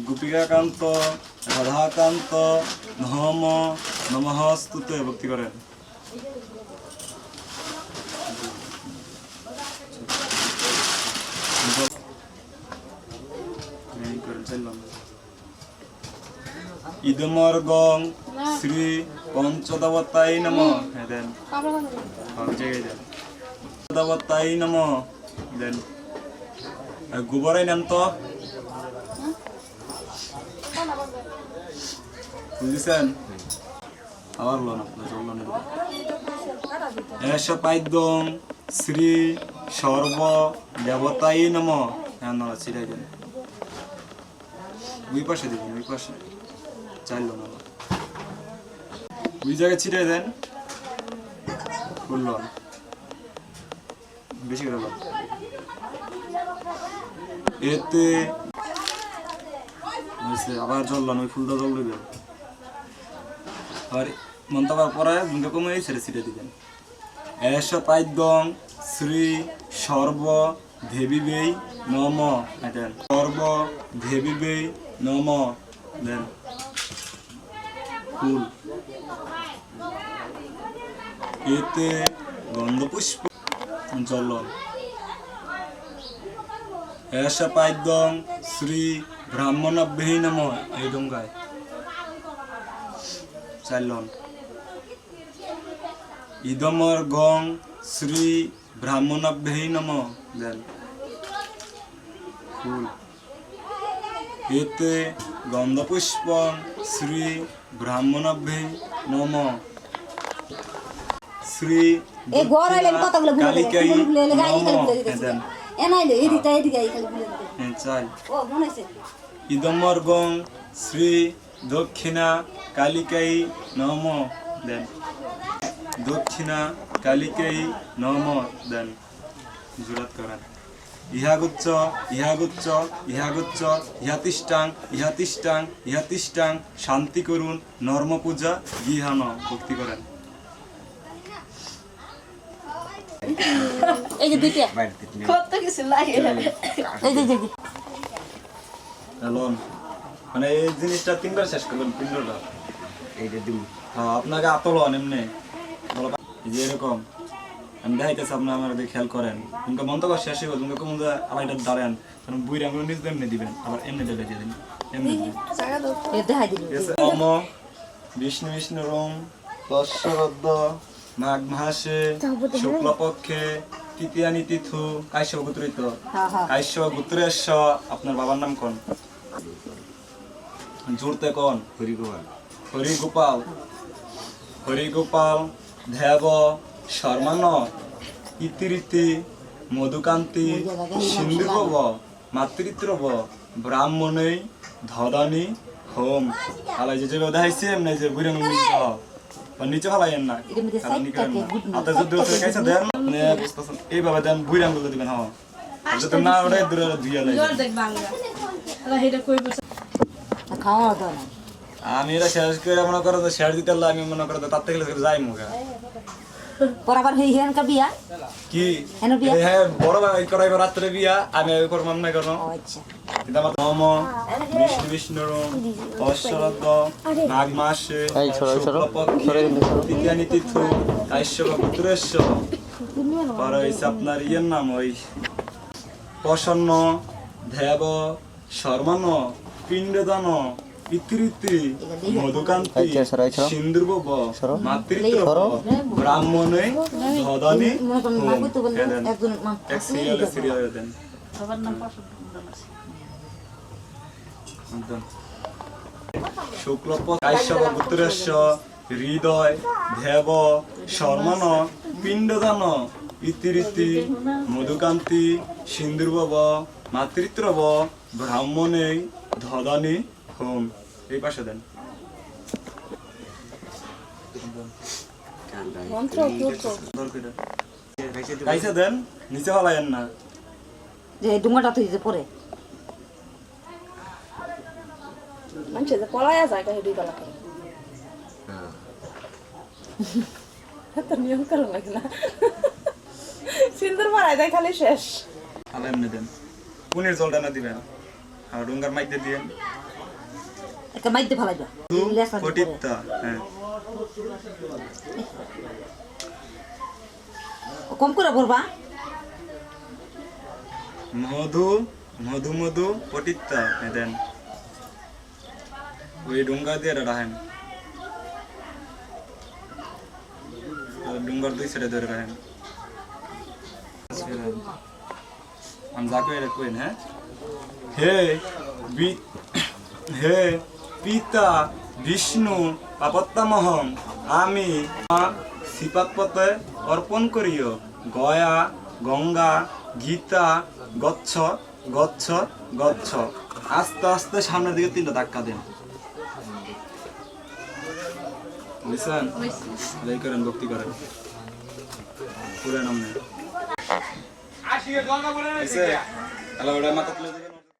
গোপিকাকান্ত রাধাকান্ত নম নমঃস্তুতে ভক্তি করেন। ইদমর্গং শ্রী পঞ্চদবতাই নমঃ দেন পঞ্চদবতাই নমঃ দেন। গোবরাই নেন তো, বুঝেছেন? আবার লোন এস পাদ্যং শ্রী সর্ব দেবতাই নমঃ। হ্যাঁ না ছিটাই দেন, ওই পাশে দিবেন, ওই পাশে চাইল না ওই জায়গায় ছিটাই দেন। ফুলন বেশি করে লোন এতে আবার জল লোন, ওই ফুলটা জল দিবেন। আর মন্তবার পরে দুটো কমে ছেড়ে ছিটে দিবেন। এস পাদ্যং শ্রী সর্ব দেবীবেই নম দেন, সর্ব দেবীবেই নম দেন। ফুল এতে গন্ধপুষ্প জল। এস পাদ্যং শ্রী ব্রাহ্মণাভ্যৈ নমঃ এই ডোঙ্গায় চাইলন। ইদমর্গং শ্রী ব্রাহ্মণাভ্যৈ নমঃ দেন। ফুল এতে গন্ধপুষ্পং শ্রী ব্রাহ্মণাভ্যৈ নমঃ। শ্রী কালিকাই নমঃ দেন। ইদমর্গং শ্রী দক্ষিণা কালিকাই নমঃ দেন। দক্ষিণা কালিকাই নমঃ দেন। জুরাত করেন। ইহাগুচ্চ ইহাগুচ্চ ইহাগুচ্চ ইহাতিষ্ঠাং ইহাতিষ্ঠাং ইহাতিষ্ঠাং শান্তি করুন নর্ম পূজা গিহান ভক্তি করেন। এই যে দুইটা কত কিছু লাগে এই যে লোন মানে এই জিনিসটা তিনবার শেষ করবেন। তিনটা এইটা দিব। হ্যাঁ আপনাকে আতলন এমনি এই যে এরকম আমি দেখাইতেছি, আপনি আমার খেয়াল করেন। তোমাকে মন্তব্য শেষ হইব, তোমাকে কম আলাইটা দাঁড়ান, কারণ বুইরা আমি নিজ এমনি দিবেন, আবার এমনি দিয়ে দিবেন, এমনি দিবেন। নম বিষ্ণু বিষ্ণু রোম দশরদ্দ মাঘ মাসে শুক্লপক্ষে তৃতীয়ানি তিথু কাশ্যপ গোত্রিত কাশ্যপ গোত্রেশ। আপনার বাবার নাম কোন? জোরতে কোন? হরিগোপাল। হরিগোপাল হরিগোপাল দেব শর্মান ইতিরীতি মধুকান্তি সিন্ধুব মাতৃত্রব ব্রাহ্মণৈ ধদানি হোম। আলাই যে দেখাইছে এমনি যে বুড়ান নিচে ফালাইয়েন না, হাতে যদি খাইছে দেন এইভাবে দেন, বুড়ি আঙ্গুল দিবেন। হ্যাঁ যদি না ওটাই দূরে ধুইয়া লাগে। আমি এটা শেষ করে মনে করো শেষ দিতে আমি মনে করো তার থেকে যাই মুখে কি হ্যাঁ বড় ভাই করাইব রাত্রে বিয়া, আমি করবাম না কেন। নম বিষ্ণু বিষ্ণু অশ্বরদ্ধ মাঘ মাসে তৃতীয়ানি তিথু কাশ্যপ গোত্রেশ। পরে হইছে আপনার ইয়ের নাম ওই প্রসন্ন দেব শর্মান পিণ্ডদান ইতিরীতি মধুকান্তি সিন্ধুর্ব মাতৃত্ব ব্রাহ্মণে ধদানি এক সিরিয়ালে দেন। শুক্লপক্ষ কাশ্যপ গোত্রেশ হৃদয় দেব শর্মান পিণ্ডদান ইতিরীতি মধুকান্তি সিন্ধুর্ব মাতৃত্ব ব্রাহ্মণে ধদানি হোম। এই পাশে দেন। কাইসে দেন, নিচে ফালাইয়েন না। যে ডুঙ্গাটা তুই যে পরে মানুষ যে পলায়া যায় কাহি দুই বেলা করে তো নিয়ম করো লাগে না। সিন্দুর মারাই দেয় খালি শেষ। আলাইন দেন, পুনের জলটা না দিবেন, আর ডুঙ্গার মাইতে দিবেন। একটা মাইতে ফেলাইবা মধু পটিতা হ্যাঁ কম করে বলবা মধু মধু মধু পটিতা হ্যাঁ দেন ওই ডুঙ্গা দিয়ে রাখেন ডুঙ্গার দুই সাইডে ধরে রাখেন আমি যাকে এটা কইন হ্যাঁ হে হে পিতা বিষ্ণু পাপত্তামহং আমি শ্রীপাদপতে অর্পণ করিও গয়া গঙ্গা গীতা গচ্ছ গচ্ছ গচ্ছ আস্তে আস্তে সামনের দিকে 3টা ধাক্কা দেন বুঝছেন এই করেন ভক্তি করেন পুরো নাম নেই হ্যালো ওটা মাথা তুলে দিবেন